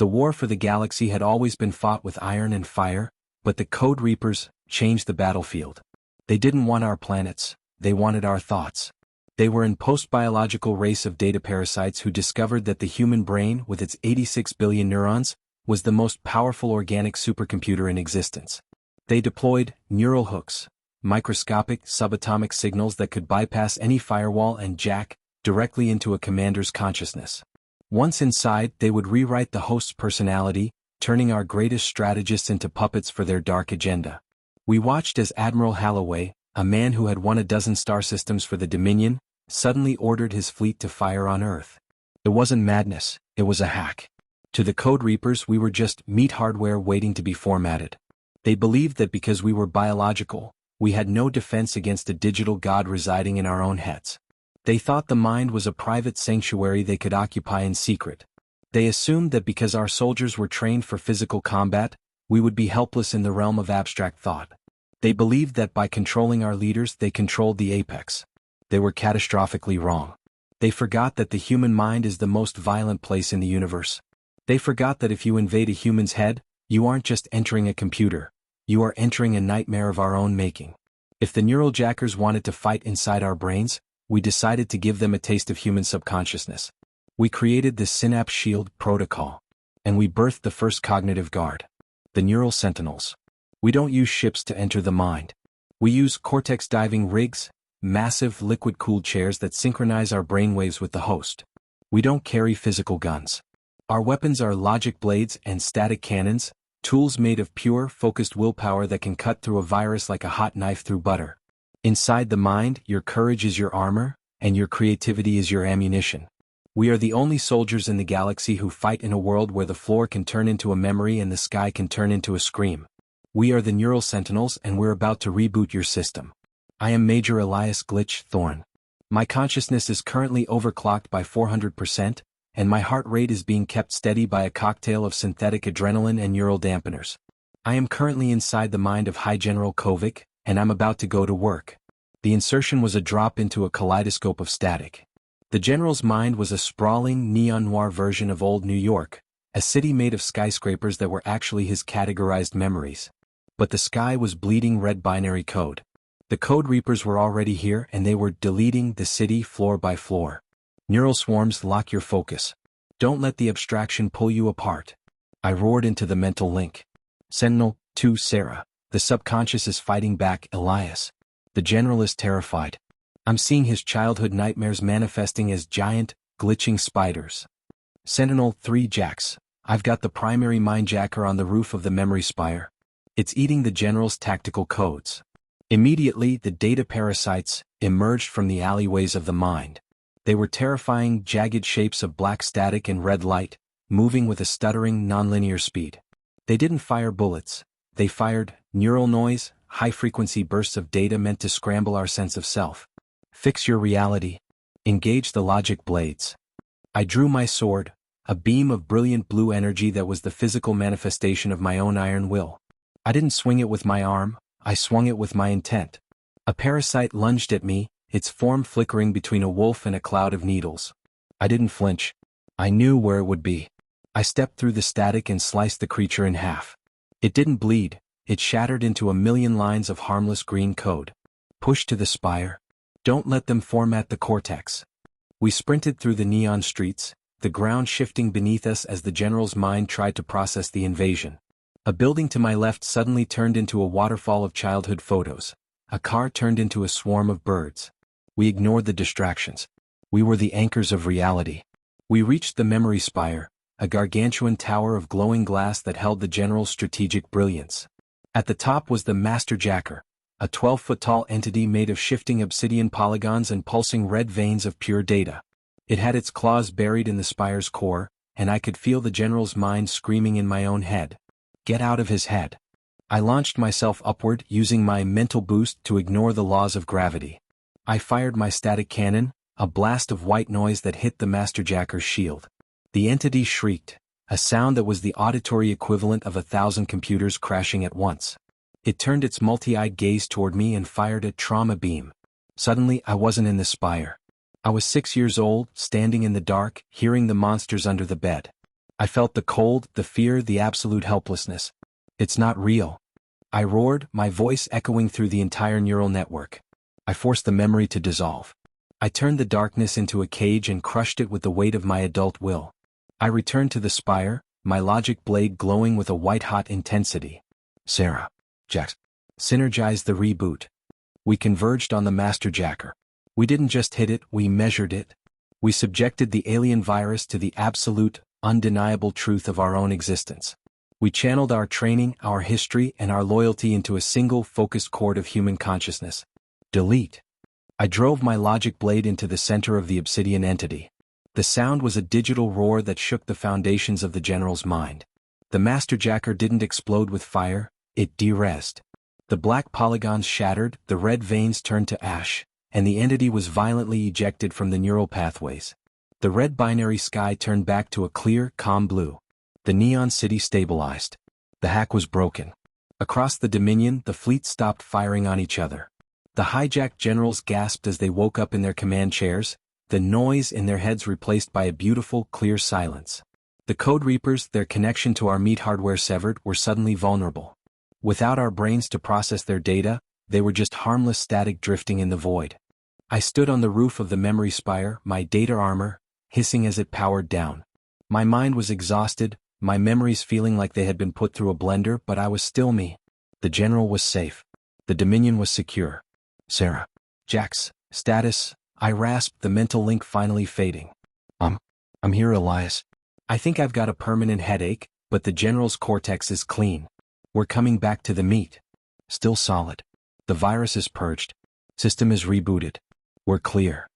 The war for the galaxy had always been fought with iron and fire, but the Code Reapers changed the battlefield. They didn't want our planets, they wanted our thoughts. They were an post-biological race of data parasites who discovered that the human brain, with its 86 billion neurons, was the most powerful organic supercomputer in existence. They deployed neural hooks, microscopic subatomic signals that could bypass any firewall and jack directly into a commander's consciousness. Once inside, they would rewrite the host's personality, turning our greatest strategists into puppets for their dark agenda. We watched as Admiral Halloway, a man who had won a dozen star systems for the Dominion, suddenly ordered his fleet to fire on Earth. It wasn't madness, it was a hack. To the Code Reapers, we were just meat hardware waiting to be formatted. They believed that because we were biological, we had no defense against a digital god residing in our own heads. They thought the mind was a private sanctuary they could occupy in secret. They assumed that because our soldiers were trained for physical combat, we would be helpless in the realm of abstract thought. They believed that by controlling our leaders they controlled the apex. They were catastrophically wrong. They forgot that the human mind is the most violent place in the universe. They forgot that if you invade a human's head, you aren't just entering a computer, you are entering a nightmare of our own making. If the neural jackers wanted to fight inside our brains, we decided to give them a taste of human subconsciousness. We created the Synapse Shield protocol. And we birthed the first cognitive guard. The Neural Sentinels. We don't use ships to enter the mind. We use cortex diving rigs, massive liquid-cooled chairs that synchronize our brainwaves with the host. We don't carry physical guns. Our weapons are logic blades and static cannons, tools made of pure, focused willpower that can cut through a virus like a hot knife through butter. Inside the mind, your courage is your armor, and your creativity is your ammunition. We are the only soldiers in the galaxy who fight in a world where the floor can turn into a memory and the sky can turn into a scream. We are the Neural Sentinels, and we're about to reboot your system. I am Major Elias Glitch Thorne. My consciousness is currently overclocked by 400%, and my heart rate is being kept steady by a cocktail of synthetic adrenaline and neural dampeners. I am currently inside the mind of High General Kovic, and I'm about to go to work. The insertion was a drop into a kaleidoscope of static. The general's mind was a sprawling neon-noir version of old New York, a city made of skyscrapers that were actually his categorized memories. But the sky was bleeding red binary code. The Code Reapers were already here, and they were deleting the city floor by floor. Neural swarms, lock your focus. Don't let the abstraction pull you apart. I roared into the mental link. Sentinel 2 Sarah. The subconscious is fighting back, Elias. The general is terrified. I'm seeing his childhood nightmares manifesting as giant, glitching spiders. Sentinel 3 Jax. I've got the primary mindjacker on the roof of the memory spire. It's eating the general's tactical codes. Immediately, the data parasites emerged from the alleyways of the mind. They were terrifying, jagged shapes of black static and red light, moving with a stuttering, nonlinear speed. They didn't fire bullets. They fired neural noise, high-frequency bursts of data meant to scramble our sense of self. Fix your reality. Engage the logic blades. I drew my sword, a beam of brilliant blue energy that was the physical manifestation of my own iron will. I didn't swing it with my arm, I swung it with my intent. A parasite lunged at me, its form flickering between a wolf and a cloud of needles. I didn't flinch. I knew where it would be. I stepped through the static and sliced the creature in half. It didn't bleed, it shattered into a million lines of harmless green code. Push to the spire. Don't let them format the cortex. We sprinted through the neon streets, the ground shifting beneath us as the general's mind tried to process the invasion. A building to my left suddenly turned into a waterfall of childhood photos. A car turned into a swarm of birds. We ignored the distractions. We were the anchors of reality. We reached the memory spire, a gargantuan tower of glowing glass that held the general's strategic brilliance. At the top was the Master Jacker, a 12-foot-tall entity made of shifting obsidian polygons and pulsing red veins of pure data. It had its claws buried in the spire's core, and I could feel the general's mind screaming in my own head. Get out of his head. I launched myself upward, using my mental boost to ignore the laws of gravity. I fired my static cannon, a blast of white noise that hit the Master Jacker's shield. The entity shrieked, a sound that was the auditory equivalent of 1,000 computers crashing at once. It turned its multi-eyed gaze toward me and fired a trauma beam. Suddenly, I wasn't in the spire. I was 6 years old, standing in the dark, hearing the monsters under the bed. I felt the cold, the fear, the absolute helplessness. It's not real. I roared, my voice echoing through the entire neural network. I forced the memory to dissolve. I turned the darkness into a cage and crushed it with the weight of my adult will. I returned to the spire, my logic blade glowing with a white-hot intensity. Sarah. Jax. Synergized the reboot. We converged on the Master Jacker. We didn't just hit it, we measured it. We subjected the alien virus to the absolute, undeniable truth of our own existence. We channeled our training, our history, and our loyalty into a single focused chord of human consciousness. Delete. I drove my logic blade into the center of the obsidian entity. The sound was a digital roar that shook the foundations of the general's mind. The Master Jacker didn't explode with fire, it de-resed. The black polygons shattered, the red veins turned to ash, and the entity was violently ejected from the neural pathways. The red binary sky turned back to a clear, calm blue. The neon city stabilized. The hack was broken. Across the Dominion, the fleet stopped firing on each other. The hijacked generals gasped as they woke up in their command chairs, the noise in their heads replaced by a beautiful, clear silence. The Code Reapers, their connection to our meat hardware severed, were suddenly vulnerable. Without our brains to process their data, they were just harmless static drifting in the void. I stood on the roof of the memory spire, my data armor, hissing as it powered down. My mind was exhausted, my memories feeling like they had been put through a blender, but I was still me. The general was safe. The Dominion was secure. Sarah. Jax. Status. I rasped, the mental link finally fading. I'm here, Elias. I think I've got a permanent headache, but the general's cortex is clean. We're coming back to the meat. Still solid. The virus is purged. System is rebooted. We're clear.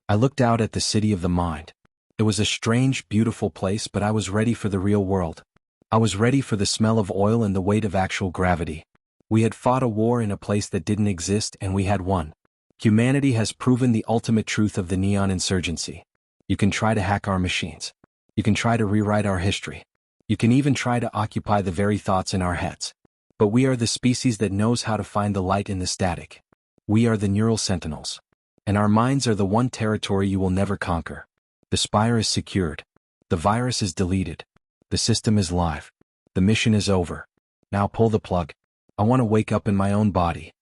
I looked out at the city of the mind. It was a strange, beautiful place, but I was ready for the real world. I was ready for the smell of oil and the weight of actual gravity. We had fought a war in a place that didn't exist, and we had won. Humanity has proven the ultimate truth of the neon insurgency. You can try to hack our machines. You can try to rewrite our history. You can even try to occupy the very thoughts in our heads. But we are the species that knows how to find the light in the static. We are the neural sentinels. And our minds are the one territory you will never conquer. The spire is secured. The virus is deleted. The system is live. The mission is over. Now pull the plug. I want to wake up in my own body.